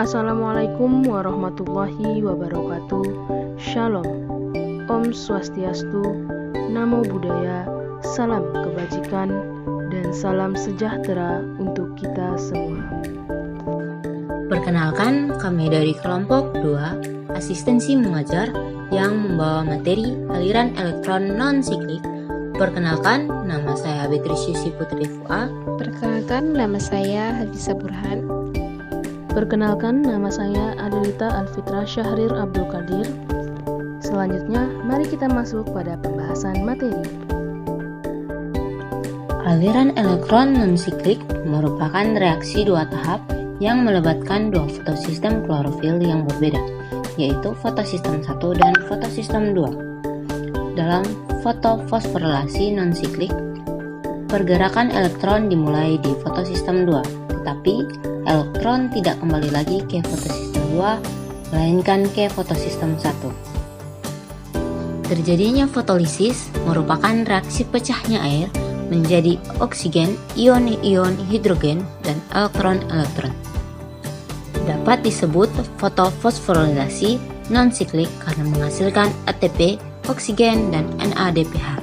Assalamualaikum warahmatullahi wabarakatuh. Shalom, Om Swastiastu, Namo Buddhaya, salam kebajikan, dan salam sejahtera untuk kita semua. Perkenalkan, kami dari kelompok 2, asistensi mengajar yang membawa materi aliran elektron non-siklik. Perkenalkan, nama saya Beatrice Putri Fua. Perkenalkan, nama saya Hafizah Burhan. Perkenalkan, nama saya Adelita Alfitra Syahrir Abdul Qadir. Selanjutnya, mari kita masuk pada pembahasan materi. Aliran elektron non-siklik merupakan reaksi dua tahap yang melibatkan dua fotosistem klorofil yang berbeda, yaitu fotosistem 1 dan fotosistem 2. Dalam fotofosforilasi non-siklik, pergerakan elektron dimulai di fotosistem 2, tetapi elektron tidak kembali lagi ke fotosistem 2, melainkan ke fotosistem 1. Terjadinya fotolisis merupakan reaksi pecahnya air menjadi oksigen, ion-ion hidrogen, dan elektron-elektron. Dapat disebut fotofosforilasi non-siklik karena menghasilkan ATP, oksigen, dan NADPH.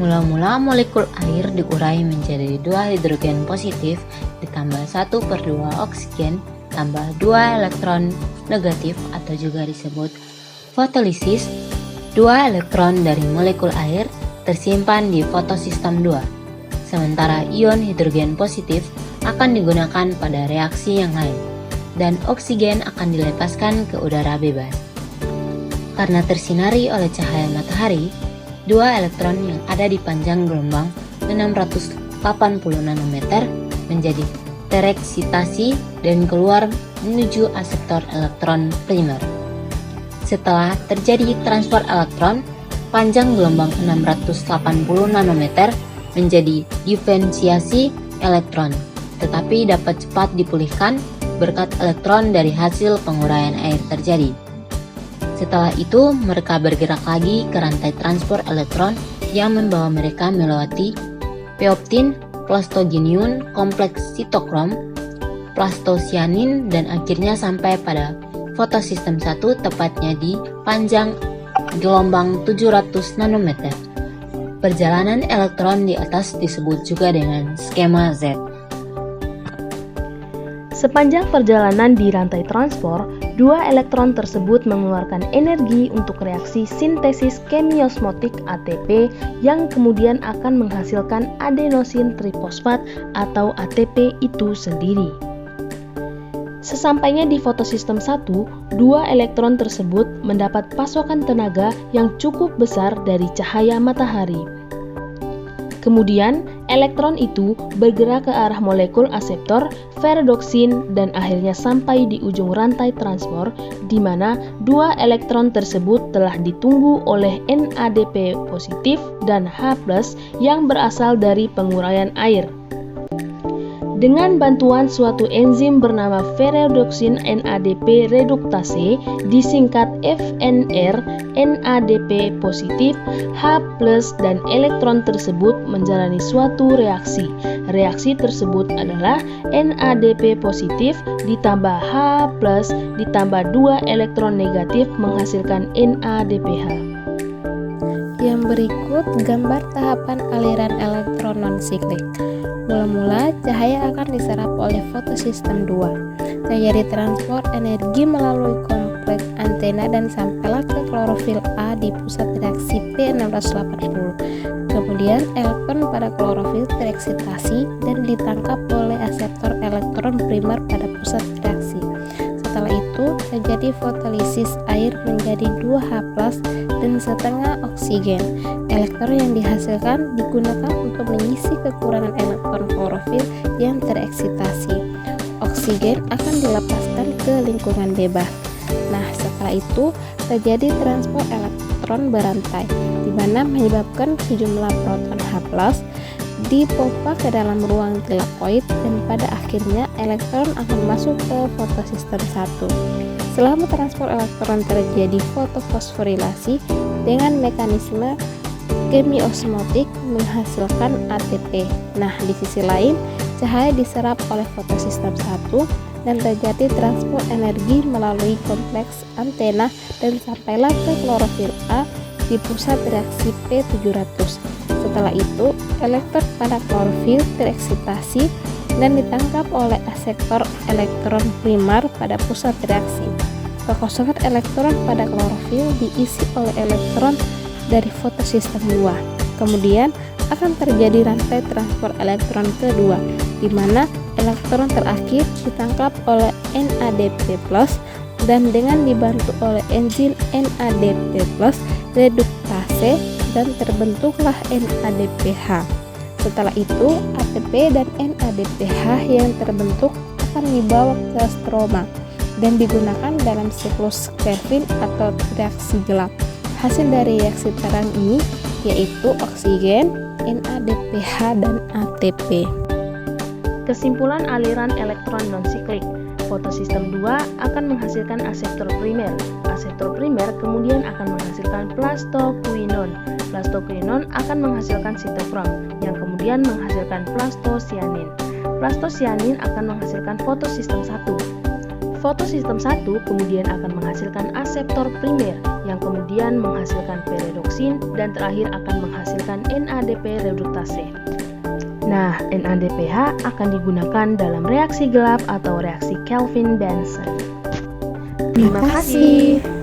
Mula-mula molekul air diurai menjadi 2 hidrogen positif ditambah 1/2 oksigen tambah 2 elektron negatif atau juga disebut fotolisis. 2 elektron dari molekul air tersimpan di fotosistem 2, sementara ion hidrogen positif akan digunakan pada reaksi yang lain, dan oksigen akan dilepaskan ke udara bebas. Karena tersinari oleh cahaya matahari, 2 elektron yang ada di panjang gelombang 680 nanometer menjadi tereksitasi dan keluar menuju aseptor elektron primer. Setelah terjadi transfer elektron, panjang gelombang 680 nanometer menjadi diferensiasi elektron, tetapi dapat cepat dipulihkan berkat elektron dari hasil penguraian air terjadi. Setelah itu, mereka bergerak lagi ke rantai transport elektron yang membawa mereka melewati peptin, plastogenium, kompleks sitokrom, plastosianin, dan akhirnya sampai pada fotosistem 1, tepatnya di panjang gelombang 700 nanometer. Perjalanan elektron di atas disebut juga dengan skema Z. Sepanjang perjalanan di rantai transport, 2 elektron tersebut mengeluarkan energi untuk reaksi sintesis kemiosmotik ATP yang kemudian akan menghasilkan adenosin trifosfat atau ATP itu sendiri. Sesampainya di fotosistem 1, 2 elektron tersebut mendapat pasokan tenaga yang cukup besar dari cahaya matahari. Kemudian, elektron itu bergerak ke arah molekul aseptor, ferredoksin, dan akhirnya sampai di ujung rantai transport, di mana 2 elektron tersebut telah ditunggu oleh NADP positif dan H+ yang berasal dari penguraian air. Dengan bantuan suatu enzim bernama ferredoksin NADP reduktase, disingkat FNR, NADP positif, H+ dan elektron tersebut menjalani suatu reaksi. Reaksi tersebut adalah NADP positif ditambah H+ ditambah 2 elektron negatif menghasilkan NADPH. Yang berikut gambar tahapan aliran elektron non-siklik. Mula-mula, cahaya akan diserap oleh fotosistem 2. Terjadi transport energi melalui kompleks antena dan sampailah ke klorofil A di pusat reaksi P680. Kemudian, elektron pada klorofil tereksitasi dan ditangkap oleh aseptor elektron primer pada pusat reaksi. Setelah itu, terjadi fotolisis air menjadi 2H+ dan setengah oksigen. Elektron yang dihasilkan digunakan untuk mengisi kekurangan elektron klorofil yang tereksitasi. Oksigen akan dilepaskan ke lingkungan bebas. Nah, setelah itu terjadi transport elektron berantai, di mana menyebabkan sejumlah proton H+ dipompa ke dalam ruang tilakoid dan pada akhirnya elektron akan masuk ke fotosistem 1. Setelah transport elektron terjadi fotofosforilasi dengan mekanisme kemiosmotik menghasilkan ATP. Nah, di sisi lain, cahaya diserap oleh fotosistem 1 dan terjadi transport energi melalui kompleks antena dan sampailah ke klorofil A di pusat reaksi P700. Setelah itu, elektron pada klorofil tereksitasi dan ditangkap oleh aseptor elektron primer pada pusat reaksi. Kekosongan elektron pada klorofil diisi oleh elektron dari fotosistem 2. Kemudian akan terjadi rantai transport elektron kedua, di mana elektron terakhir ditangkap oleh NADP+ dan dengan dibantu oleh enzim NADP+ reduktase dan terbentuklah NADPH. Setelah itu, ATP dan NADPH yang terbentuk akan dibawa ke stroma dan digunakan dalam siklus Kelvin atau reaksi gelap. Hasil dari reaksi terang ini yaitu oksigen, NADPH, dan ATP. Kesimpulan aliran elektron non-siklik. Fotosistem 2 akan menghasilkan aseptor primer. Aseptor primer kemudian akan menghasilkan plastoquinon. Plastoquinon akan menghasilkan sitokrom, yang kemudian menghasilkan plastosianin. Plastosianin akan menghasilkan fotosistem 1. Fotosistem 1 kemudian akan menghasilkan aseptor primer, yang kemudian menghasilkan peredoksin dan terakhir akan menghasilkan NADP reduktase. Nah, NADPH akan digunakan dalam reaksi gelap atau reaksi Kelvin-Benson. Terima kasih.